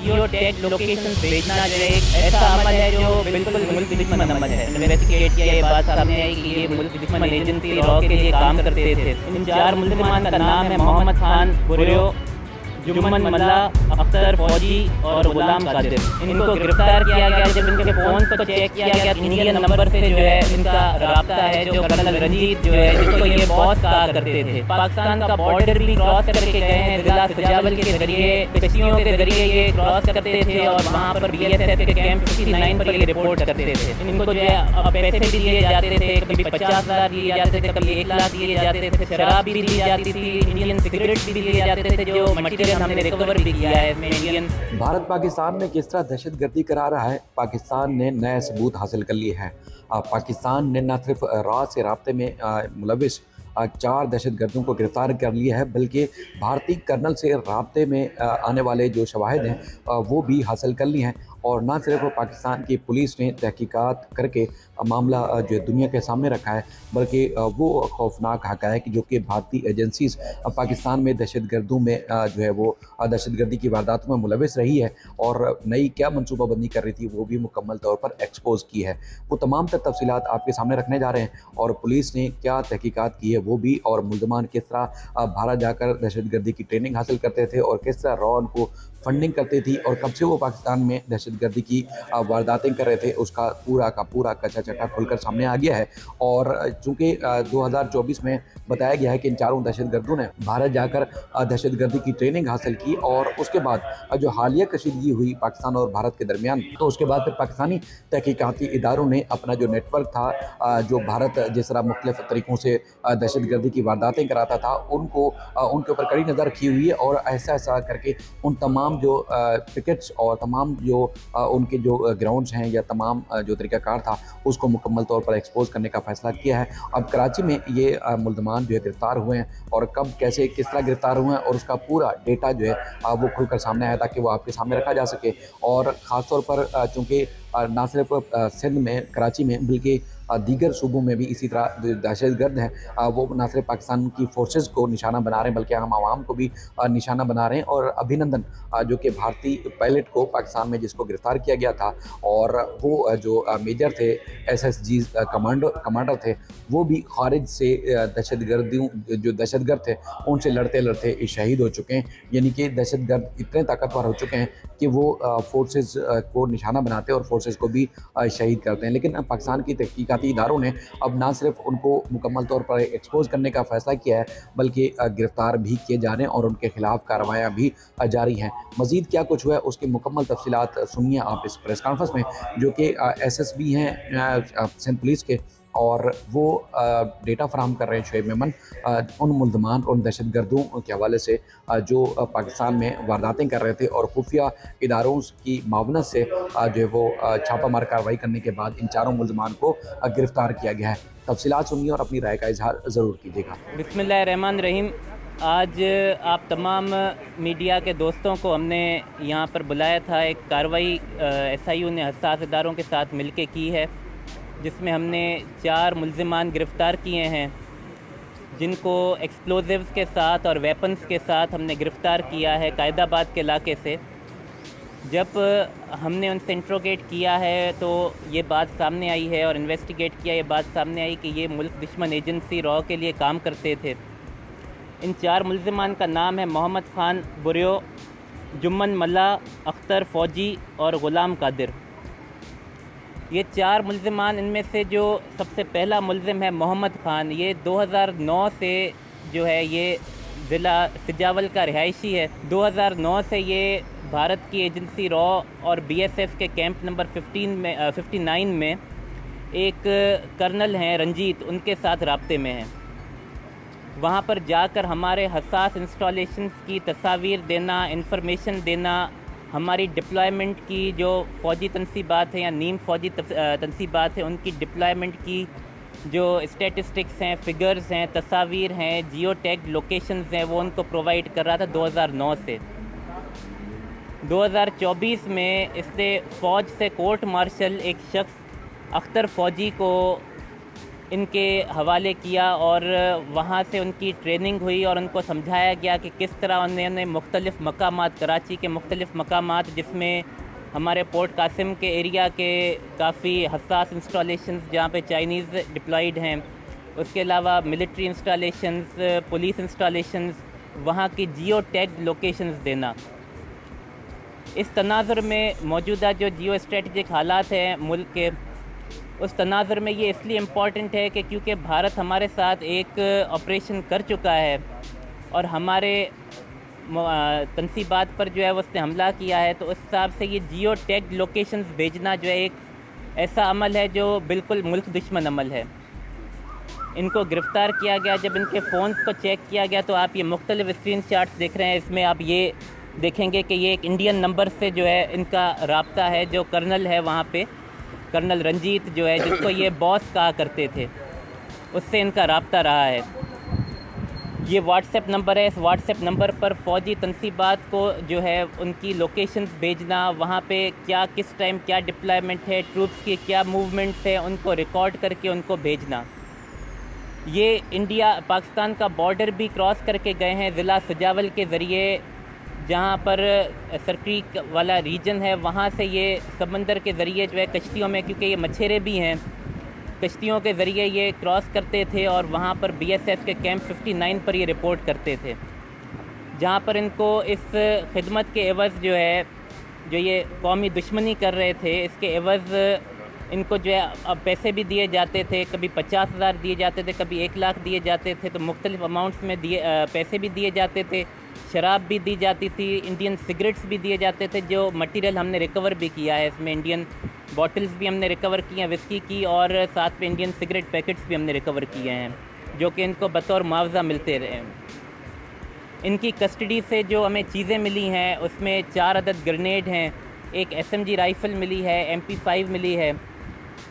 Geo tag location भेजना जो है एक ऐसा अमल है जो बिल्कुल मुल्क दुश्मन अमल है। इन्वेस्टिगेट किया ये बात सामने आई कि ये मुल्क दुश्मन एजेंसी रॉ के लिए काम करते थे। इन 4 मुल्ज़िमान का नाम है मोहम्मद खान बुर्यो, जुम्मन मल्ला, अख्तर फौजी और गुलाम कादिर। इनको गिरफ्तार किया गया जब इनके फ़ोन को चेक किया गया। इंडियन नंबर से जो है इनका राब्ता है जो कर्नल रंजीत जो है जिसको ये बॉस कहा करते थे। पाकिस्तान का बॉर्डर भी क्रॉस करके गए हैं। ज़िला सजावल के ज़रिए कश्तियों के ज़रिए ये क्रॉस करते थे और वहाँ पर BSF के कैंप 59 पर ये रिपोर्ट करते थे। इनको जो है पैसे भी दिए जाते थे, कभी 50,000 दिए जाते थे, कभी 1 लाख दिए जाते थे, शराब भी दी जाती थी, इंडियन सिगरेट भी दिए जाते थे जो मटीरियल हमने रिकवर भी किया है इसमें इंडियन। भारत पाकिस्तान में किस तरह दहशतगर्दी करा रहा है, पाकिस्तान ने नए सबूत हासिल कर लिए हैं। पाकिस्तान ने न सिर्फ रॉ से राब्ते में मुलविस 4 दहशतगर्दों को गिरफ्तार कर लिया है, बल्कि भारतीय कर्नल से राब्ते में आने वाले जो शवाहिद हैं वो भी हासिल कर लिए हैं। और न सिर्फ पाकिस्तान की पुलिस ने तहकीकात करके मामला जो है दुनिया के सामने रखा है, बल्कि वो खौफनाक हक़ाइक़ जो कि भारतीय एजेंसीज़ पाकिस्तान में दहशतगर्दों में जो है वो दहशतगर्दी की वारदातों में मुलविस रही है और नई क्या मनसूबाबंदी कर रही थी वो भी मुकम्मल तौर पर एक्सपोज़ की है। वो तमाम तर तफसीलात आपके सामने रखने जा रहे हैं और पुलिस ने क्या तहकीकात की है वो भी, और मुल्ज़मान किस तरह भारत जाकर दहशतगर्दी की ट्रेनिंग हासिल करते थे और किस तरह रॉ उनको फंडिंग करती थी और कब से वो पाकिस्तान में दहशतगर्दी की वारदातें कर रहे थे, उसका पूरा का पूरा कच्चा चट्टा खुलकर सामने आ गया है। और चूँकि 2024 में बताया गया है कि इन 4 दहशतगर्दों ने भारत जाकर दहशतगर्दी की ट्रेनिंग हासिल की और उसके बाद जो हालिया कशीदगी हुई पाकिस्तान और भारत के दरमियान, तो उसके बाद फिर पाकिस्तानी तहकीकाती इदारों ने अपना जो नेटवर्क था, जो भारत जिस तरह मुख्तलिफ तरीक़ों से दहशतगर्दी की वारदातें कराता था, उनको उनके ऊपर कड़ी नज़र रखी हुई है और ऐसा करके उन तमाम जो पिकेट्स और तमाम जो उनके जो ग्राउंड्स हैं या तमाम जो तरीक़ाकार था उसको मुकम्मल तौर पर एक्सपोज़ करने का फ़ैसला किया है। अब कराची में ये मुल्ज़मान जो है गिरफ़्तार हुए हैं और कब कैसे किस तरह गिरफ़्तार हुए हैं और उसका पूरा डेटा जो है वो खुलकर सामने आया ताकि वो आपके सामने रखा जा सके। और ख़ास तौर पर चूँकि ना सिर्फ सिंध में कराची में बल्कि दीगर सूबों में भी इसी तरह जो दहशतगर्द हैं वो ना सिर्फ पाकिस्तान की फ़ोर्सेस को निशाना बना रहे हैं बल्कि आम आवाम को भी निशाना बना रहे हैं। और अभिनंदन जो कि भारतीय पायलट को पाकिस्तान में जिसको गिरफ़्तार किया गया था और वो जो मेजर थे SSG कमांडर थे, वो भी खारिज से दहशतगर्द थे उनसे लड़ते लड़ते शहीद हो चुके हैं। यानी कि दहशतगर्द इतने ताकतवर हो चुके हैं कि वो फ़ोर्सेस को निशाना बनाते हैं और फ़ोर्सेस को भी शहीद करते हैं। लेकिन पाकिस्तान की तहकीकाती इदारों ने अब ना सिर्फ उनको मुकम्मल तौर पर एक्सपोज़ करने का फ़ैसला किया है बल्कि गिरफ़्तार भी किए जा रहे हैं और उनके ख़िलाफ़ कार्रवाइयाँ भी जारी हैं। मज़ीद क्या कुछ हुआ है उसकी मुकम्मल तफ़सीलात सुनिए आप इस प्रेस कॉन्फ्रेंस में, जो कि SSB हैं सिंध पुलिस के, और वो डेटा फराहम कर रहे हैं शुएब मेमन उन मुल्ज़मान उन दहशतगर्दों के हवाले से जो पाकिस्तान में वारदातें कर रहे थे और खुफिया इदारों की मावनत से जो है वो छापामार कार्रवाई करने के बाद इन 4 मुल्ज़मान को गिरफ़्तार किया गया है। तफसीलात सुनिए और अपनी राय का इजहार ज़रूर कीजिएगा। बिस्मिल्लाहिर्रहमानिर्रहीम। आज आप तमाम मीडिया के दोस्तों को हमने यहाँ पर बुलाया था। एक कार्रवाई SIU ने हसास इदारों के साथ मिलके की है जिसमें हमने 4 मुल्ज़िमान गिरफ़्तार किए हैं जिनको एक्सप्लोजिव्स के साथ और वेपन्स के साथ हमने गिरफ़्तार किया है कायदाबाद के इलाके से। जब हमने उनसे इंट्रोगेट किया है तो ये बात सामने आई है और इन्वेस्टिगेट किया, ये बात सामने आई कि ये मुल्क दुश्मन एजेंसी रॉ के लिए काम करते थे। इन 4 मुल्ज़िमान का नाम है मोहम्मद खान बुर्यो, जुम्मन मल्ला, अख्तर फौजी और गुलाम कादिर। ये 4 मुल्ज़िमान, इनमें से जो सबसे पहला मुल्ज़िम है मोहम्मद खान, ये 2009 से जो है ये ज़िला सजावल का रिहायशी है। 2009 से ये भारत की एजेंसी रॉ और BSF के कैंप नंबर 59 में एक कर्नल हैं रंजीत, उनके साथ राब्ते में हैं। वहाँ पर जाकर हमारे हसास इंस्टॉलेशंस की तस्वीर देना, इंफॉर्मेशन देना, हमारी डिप्लॉयमेंट की जो फ़ौजी तनसीबात हैं या नीम फ़ौजी तनसीबात हैं उनकी डिप्लॉयमेंट की जो स्टैटिस्टिक्स हैं, फ़िगर्स हैं, तस्वीर हैं, जियो टैग लोकेशंस हैं, वो उनको प्रोवाइड कर रहा था 2009 से। 2024 में इससे फ़ौज से कोर्ट मार्शल एक शख्स अख्तर फ़ौजी को इनके हवाले किया और वहाँ से उनकी ट्रेनिंग हुई और उनको समझाया गया कि किस तरह उन्होंने मुख्तलिफ़ मकामात, कराची के मुख्तलिफ़ मकामात जिसमें हमारे पोर्ट कासिम के एरिया के काफ़ी हसास इंस्टॉलेशंस जहाँ पे चाइनीज़ डिप्लॉयड हैं, उसके अलावा मिलिट्री इंस्टॉलेशंस, पुलिस इंस्टॉलेशंस, वहाँ की जियो टैग्ड लोकेशंस देना। इस तनाज़ुर में मौजूदा जो जियो स्ट्रेटजिक हालात हैं मुल्क के, उस तनाज़ुर में ये इसलिए इम्पॉर्टेंट है कि क्योंकि भारत हमारे साथ एक ऑपरेशन कर चुका है और हमारे तनसीबात पर जो है वो उसने हमला किया है, तो उस हिसाब से ये जियो टैग्ड लोकेशंस भेजना जो है एक ऐसा अमल है जो बिल्कुल मुल्क दुश्मन अमल है। इनको गिरफ़्तार किया गया। जब इनके फ़ोन्स को चेक किया गया तो आप ये मुख्तलिफ़ स्क्रीन शॉट्स देख रहे हैं। इसमें आप ये देखेंगे कि ये एक इंडियन नंबर से जो है इनका राब्ता है, जो कर्नल है वहाँ पे, कर्नल रंजीत जो है, जिसको ये बॉस कहा करते थे, उससे इनका राब्ता रहा है। ये व्हाट्सएप नंबर है। इस व्हाट्सएप नंबर पर फ़ौजी तनसीबात को जो है उनकी लोकेशंस भेजना, वहाँ पे क्या किस टाइम क्या डिप्लॉयमेंट है, ट्रूप्स की क्या मूवमेंट्स है, उनको रिकॉर्ड करके उनको भेजना। ये इंडिया पाकिस्तान का बॉर्डर भी क्रॉस करके गए हैं ज़िला सजावल के ज़रिए, जहाँ पर सरक्रीक वाला रीजन है, वहाँ से ये समंदर के ज़रिए जो है कश्तियों में, क्योंकि ये मछेरे भी हैं, कश्तियों के ज़रिए ये क्रॉस करते थे और वहाँ पर बीएसएफ के कैंप 59 पर ये रिपोर्ट करते थे, जहाँ पर इनको इस खिदमत के एवज़ जो है, जो ये कौमी दुश्मनी कर रहे थे, इसके एवज़ इनको जो है अब पैसे भी दिए जाते थे। कभी 50,000 दिए जाते थे, कभी 1 लाख दिए जाते थे, तो मुख्तलिफ़ अमाउंट्स में पैसे भी दिए जाते थे, शराब भी दी जाती थी, इंडियन सिगरेट्स भी दिए जाते थे, जो मटेरियल हमने रिकवर भी किया है। इसमें इंडियन बॉटल्स भी हमने रिकवर की हैं विस्की की, और साथ में इंडियन सिगरेट पैकेट्स भी हमने रिकवर किए हैं, जो कि इनको बतौर मुआवजा मिलते रहे। इनकी कस्टडी से जो हमें चीज़ें मिली हैं उसमें 4 अदद ग्रेनेड हैं, एक SMG राइफ़ल मिली है, MP5 मिली है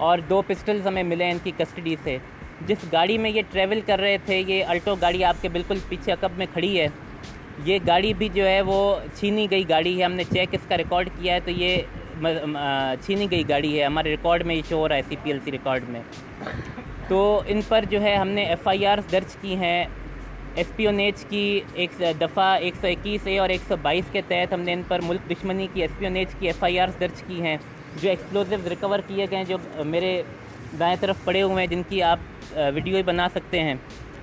और 2 पिस्टल्स हमें मिले हैं इनकी कस्टडी से। जिस गाड़ी में ये ट्रैवल कर रहे थे, ये अल्टो गाड़ी आपके बिल्कुल पीछे अकब में खड़ी है, ये गाड़ी भी जो है वो छीनी गई गाड़ी है। हमने चेक इसका रिकॉर्ड किया है तो ये छीनी गई गाड़ी है, हमारे रिकॉर्ड में ये शो हो रहा है, CPLC रिकॉर्ड में। तो इन पर जो है हमने FIRs दर्ज की हैं, एस्पियोनेज की एक दफ़ा 121A और 122 के तहत हमने इन पर मुल्क दुश्मनी की एस्पियोनेज की FIRs दर्ज की हैं। जो एक्सप्लोजिव रिकवर किए गए हैं, जो मेरे दाएं तरफ पड़े हुए हैं, जिनकी आप वीडियो ही बना सकते हैं,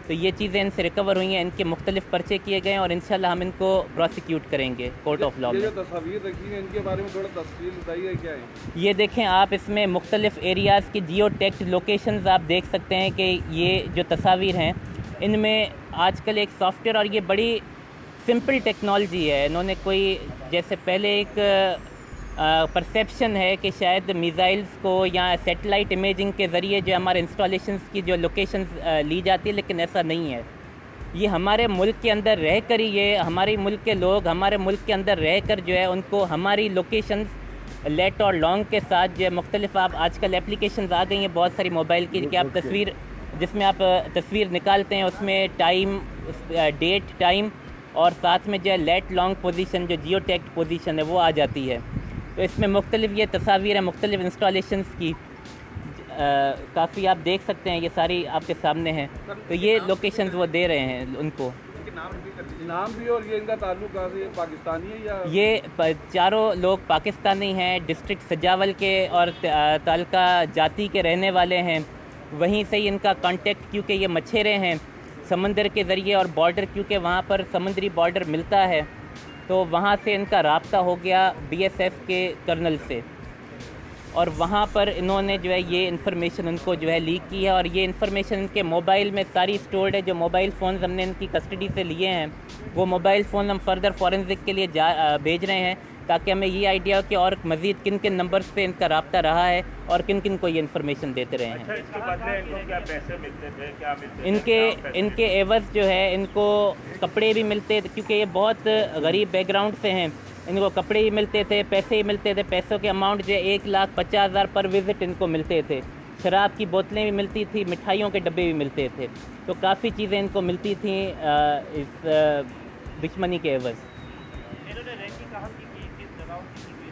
तो ये चीज़ें इनसे रिकवर हुई हैं, इनके मुख्तलिफ पर्चे किए गए हैं और इंशाल्लाह हम इनको प्रोसिक्यूट करेंगे कोर्ट ऑफ लॉ में। ये जो तस्वीर रखी है इनके बारे में थोड़ा तफसील बताइए, क्या है ये देखें आप, इसमें मुख्तलिफ एरियाज़ की जियो टैग्ड लोकेशंस आप देख सकते हैं कि ये जो तस्वीर हैं इनमें आजकल एक सॉफ्टवेयर, और ये बड़ी सिंपल टेक्नोलॉजी है। इन्होंने कोई जैसे पहले एक परसेप्शन है कि शायद मिसाइल्स को या सैटेलाइट इमेजिंग के ज़रिए जो हमारे इंस्टॉलेशंस की जो लोकेशंस ली जाती है, लेकिन ऐसा नहीं है। ये हमारे मुल्क के अंदर रह कर ही, ये हमारे मुल्क के लोग हमारे मुल्क के अंदर रह कर जो है उनको हमारी लोकेशंस लेट और लॉन्ग के साथ जो है मुख्तलिफ, आप आजकल एप्लीकेशंस आ गई हैं बहुत सारी मोबाइल की, कि आप तस्वीर, जिसमें आप तस्वीर निकालते हैं उसमें टाइम, डेट, टाइम और साथ में जो है लेट लॉन्ग पोजीशन, जो जियो टैग्ड पोजीशन है वो आ जाती है। तो इसमें मुख्तलिफ ये तस्वीर है मुख्तलिफ इंस्टॉलेशंस की, काफ़ी आप देख सकते हैं, ये सारी आपके सामने हैं। तो ये लोकेशंस वो दे रहे हैं उनको। नाम भी और ये इनका ताल्लुक कहाँ से, पाकिस्तानी है या? ये चारों लोग पाकिस्तानी हैं, डिस्ट्रिक्ट सजावल के और तालका जाति के रहने वाले हैं। वहीं से ही इनका कांटेक्ट, क्योंकि ये मछेरे हैं, समंदर के ज़रिए और बॉर्डर, क्योंकि वहाँ पर समुद्री बॉर्डर मिलता है, तो वहाँ से इनका राब्ता हो गया BSF के कर्नल से, और वहाँ पर इन्होंने जो है ये इन्फॉर्मेशन उनको जो है लीक की है, और ये इन्फॉर्मेशन इनके मोबाइल में सारी स्टोर्ड है। जो मोबाइल फ़ोन्स हमने इनकी कस्टडी से लिए हैं, वो मोबाइल फ़ोन हम फर्दर फॉरेंसिक के लिए भेज रहे हैं, ताकि हमें ये आइडिया हो कि और मज़ीद किन किन नंबर से इनका राब्ता रहा है और किन किन को ये इन्फॉर्मेशन देते रहे हैं। अच्छा, इसके बदले इनको क्या पैसे मिलते थे, क्या मिलते थे? इनके एवज़ जो है इनको कपड़े भी मिलते थे, क्योंकि ये बहुत गरीब बैकग्राउंड से हैं, इनको कपड़े ही मिलते थे, पैसे ही मिलते थे। पैसों के अमाउंट जो 1,50,000 पर विज़िट इनको मिलते थे। शराब की बोतलें भी मिलती थी, मिठाइयों के डब्बे भी मिलते थे, तो काफ़ी चीज़ें इनको मिलती थी इस दुश्मनी के एवज़। इन्होंने रैंकिंग कहाँ की, किस जगहों की?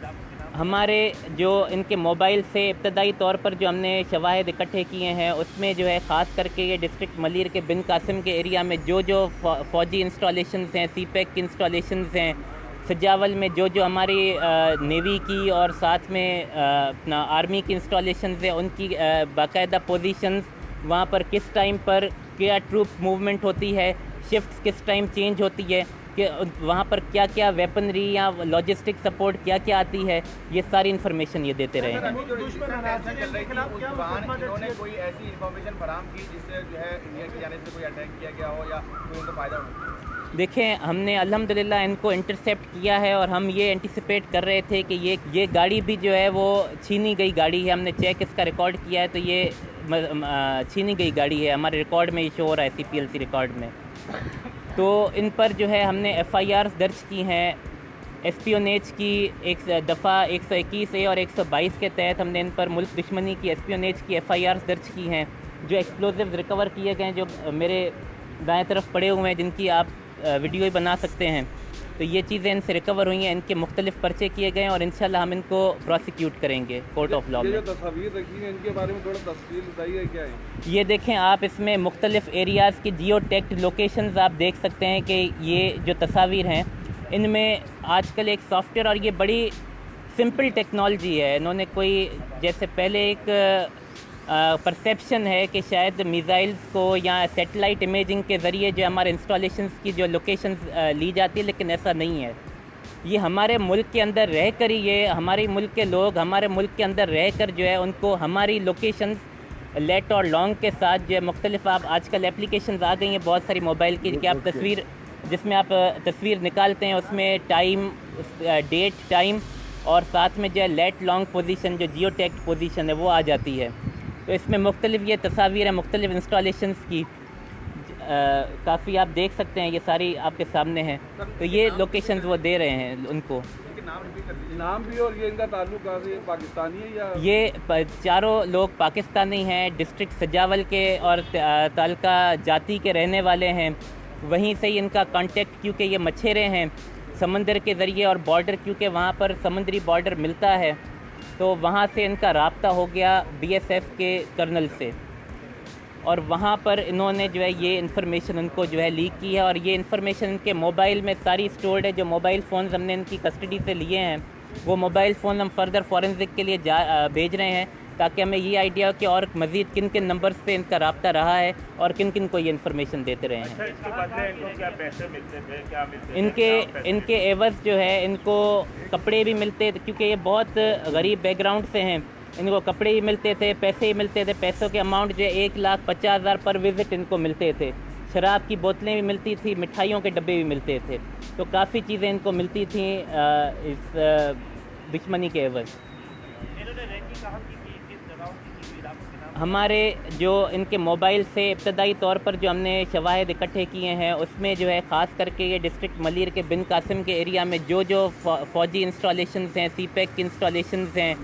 हमारे जो इनके मोबाइल से इब्तदाई तौर पर जो हमने शवाहिद इकट्ठे किए हैं उसमें जो है ख़ास करके ये डिस्ट्रिक्ट मलिर के बिन कासिम के एरिया में जो फ़ौजी इंस्टॉलेशंस हैं, सीपैक की इंस्टॉलेशंस हैं, सजावल में जो हमारी नेवी की और साथ में अपना आर्मी की इंस्टॉलेशंस हैं, उनकी बाकायदा पोजीशंस, वहाँ पर किस टाइम पर क्या ट्रूप मूवमेंट होती है, शिफ्ट्स किस टाइम चेंज होती है, कि वहाँ पर क्या क्या वेपनरी या लॉजिस्टिक सपोर्ट क्या क्या आती है, ये सारी इन्फॉर्मेशन ये देते रहे हैं। इन्होंने कोई ऐसी इन्फॉर्मेशन फराहम की जिससे जो है इंडिया की जाने से कोई अटैक किया गया हो या कोई उनको फायदा हो? देखें, हमने अल्हम्दुलिल्लाह इनको इंटरसेप्ट किया है और हम ये एंटिसिपेट कर रहे थे कि ये गाड़ी भी जो है वो छीनी गई गाड़ी है। हमने चेक इसका रिकॉर्ड किया है तो ये छीनी गई गाड़ी है, हमारे रिकॉर्ड में ये शो हो रहा है, CPLC रिकॉर्ड में। तो इन पर जो है हमने FIRs दर्ज की हैं, एस्पियोनेज की एक दफ़ा 121A और 122 के तहत हमने इन पर मुल्क दुश्मनी की एस्पियोनेज की FIRs दर्ज की हैं। जो एक्सप्लोजिव रिकवर किए गए हैं, जो मेरे दाएं तरफ पड़े हुए हैं, जिनकी आप वीडियो ही बना सकते हैं, तो ये चीज़ें इनसे रिकवर हुई हैं, इनके मुख्तलिफ पर्चे किए गए हैं और इंशाल्लाह हम इनको प्रोसिक्यूट करेंगे कोर्ट ऑफ लॉ में। ये जो तस्वीर रखी है इनके बारे में थोड़ा तफसील बताइए, क्या है ये देखें आप, इसमें मुख्तलिफ एरियाज़ की जियो टैग्ड लोकेशंस आप देख सकते हैं कि ये जो तस्वीर हैं इनमें आजकल एक सॉफ्टवेयर, और ये बड़ी सिंपल टेक्नोलॉजी है, इन्होंने कोई जैसे पहले एक परसेप्शन है कि शायद मिसाइल्स को या सैटेलाइट इमेजिंग के ज़रिए जो हमारे इंस्टॉलेशंस की जो लोकेशंस ली जाती है, लेकिन ऐसा नहीं है। ये हमारे मुल्क के अंदर रह कर ही, ये हमारे मुल्क के लोग हमारे मुल्क के अंदर रह कर जो है उनको हमारी लोकेशंस लेट और लॉन्ग के साथ जो है मुख्तलिफ, आप आजकल एप्लीकेशंस आ गई हैं बहुत सारी मोबाइल की कि आप तस्वीर, जिसमें आप तस्वीर निकालते हैं उसमें टाइम, डेट, टाइम और साथ में जो है लेट लॉन्ग पोजीशन, जो जियो टैग्ड पोजीशन है वो आ जाती है। तो इसमें मुख्तलिफ ये तस्वीर है मुख्तलिफ इंस्टॉलेशंस की, काफ़ी आप देख सकते हैं, ये सारी आपके सामने हैं। तो ये लोकेशंस वो दे रहे हैं उनको। नाम भी और ये इनका ताल्लुक कहाँ से, पाकिस्तानी है या? ये चारों लोग पाकिस्तानी हैं, डिस्ट्रिक्ट सजावल के और तालका जाति के रहने वाले हैं। वहीं से ही इनका कांटेक्ट, क्योंकि ये मछेरे हैं, समंदर के ज़रिए और बॉर्डर, क्योंकि वहाँ पर समुद्री बॉर्डर मिलता है, तो वहाँ से इनका राब्ता हो गया BSF के कर्नल से, और वहाँ पर इन्होंने जो है ये इन्फॉर्मेशन उनको जो है लीक की है, और ये इन्फॉर्मेशन इनके मोबाइल में सारी स्टोर्ड है। जो मोबाइल फ़ोन्स हमने इनकी कस्टडी से लिए हैं, वो मोबाइल फ़ोन हम फर्दर फॉरेंसिक के लिए भेज रहे हैं, ताकि हमें ये आइडिया हो कि और मज़ीद किन किन नंबर्स से इनका राब्ता रहा है और किन किन को ये इन्फॉर्मेशन देते रहे हैं। अच्छा, इसके बदले इनको क्या पैसे मिलते थे, क्या मिलते थे? इनके एवज़ जो है इनको कपड़े भी मिलते थे, क्योंकि ये बहुत गरीब बैकग्राउंड से हैं, इनको कपड़े ही मिलते थे, पैसे ही मिलते थे। पैसों के अमाउंट जो है 1,50,000 पर विज़िट इनको मिलते थे। शराब की बोतलें भी मिलती थी, मिठाइयों के डब्बे भी मिलते थे, तो काफ़ी चीज़ें इनको मिलती थी इस दुश्मनी के एवज़। हमारे जो इनके मोबाइल से इब्तदाई तौर पर जो हमने शवाहिद इकट्ठे किए हैं उसमें जो है ख़ास करके ये डिस्ट्रिक्ट मलिर के बिन कासिम के एरिया में जो फ़ौजी इंस्टॉलेशंस हैं, सीपैक की इंस्टॉलेशंस हैं,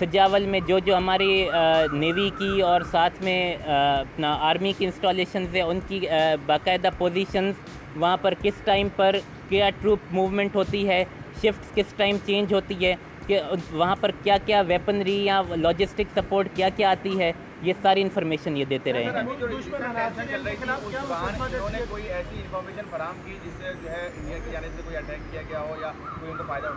सजावल में जो हमारी नेवी की और साथ में अपना आर्मी की इंस्टॉलेशंस हैं, उनकी बाकायदा पोजीशंस, वहाँ पर किस टाइम पर क्या ट्रूप मूवमेंट होती है, शिफ्ट्स किस टाइम चेंज होती है, कि वहाँ पर क्या क्या वेपनरी या लॉजिस्टिक सपोर्ट क्या क्या आती है, ये सारी इन्फॉर्मेशन ये देते रहे हैं। इन्होंने कोई ऐसी इन्फॉर्मेशन फराहम की जिससे जो है इंडिया की जाने से कोई अटैक किया गया हो या कोई उनको फायदा हो?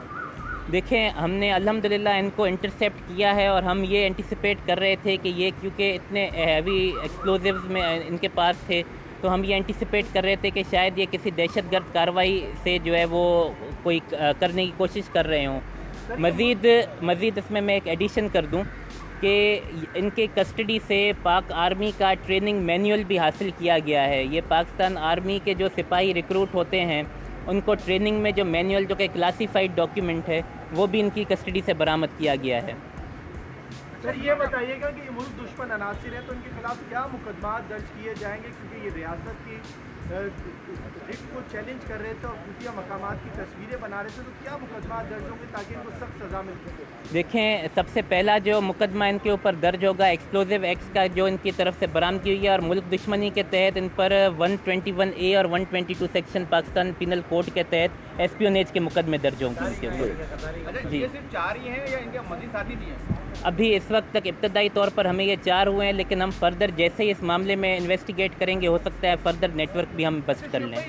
देखें, हमने अल्हम्दुलिल्लाह इनको इंटरसेप्ट किया है और हम ये एंटिसिपेट कर रहे थे कि ये, क्योंकि इतने हैवी एक्सप्लोजिव्स में इनके पास थे, तो हम ये एंटिसिपेट कर रहे थे कि शायद ये किसी दहशतगर्द कार्रवाई से जो है वो कोई करने की कोशिश कर रहे हों। मज़ीद इसमें मैं एक एडिशन कर दूं कि इनके कस्टडी से पाक आर्मी का ट्रेनिंग मैनुअल भी हासिल किया गया है। ये पाकिस्तान आर्मी के जो सिपाही रिक्रूट होते हैं उनको ट्रेनिंग में जो मैनुअल, जो कि क्लासीफाइड डॉक्यूमेंट है, वो भी इनकी कस्टडी से बरामद किया गया है। सर ये बताइएगा कि मुल्क दुश्मन अनासिर है तो इनके खिलाफ क्या मुकदमा दर्ज किए जाएंगे, क्योंकि ये रियासत की रिट को चैलेंज कर रहे थे और खुफिया मकामात की तस्वीरें बना रहे थे, तो क्या मुकदमा दर्ज होंगे ताकि इनको सख्त सज़ा मिल सके? देखें, सबसे पहला जो मुकदमा इनके ऊपर दर्ज होगा एक्सप्लोजिव एक्ट्स का जो इनकी तरफ से बरामदगी हुई है और मुल्क दुश्मनी के तहत इन पर 121A और 122 सेक्शन पाकिस्तान पिनल कोड के तहत एस्पियोनेज के मुकदमे दर्ज होंगे इनके ऊपर। अच्छा, जी। ये सिर्फ 4 ही हैं या इनके मजीद साथी भी हैं? अभी इस वक्त तक इब्तदाई तौर पर हमें ये 4 हुए हैं, लेकिन हम फर्दर जैसे ही इस मामले में इन्वेस्टिगेट करेंगे हो सकता है फर्दर नेटवर्क भी हम बस्ट कर लें।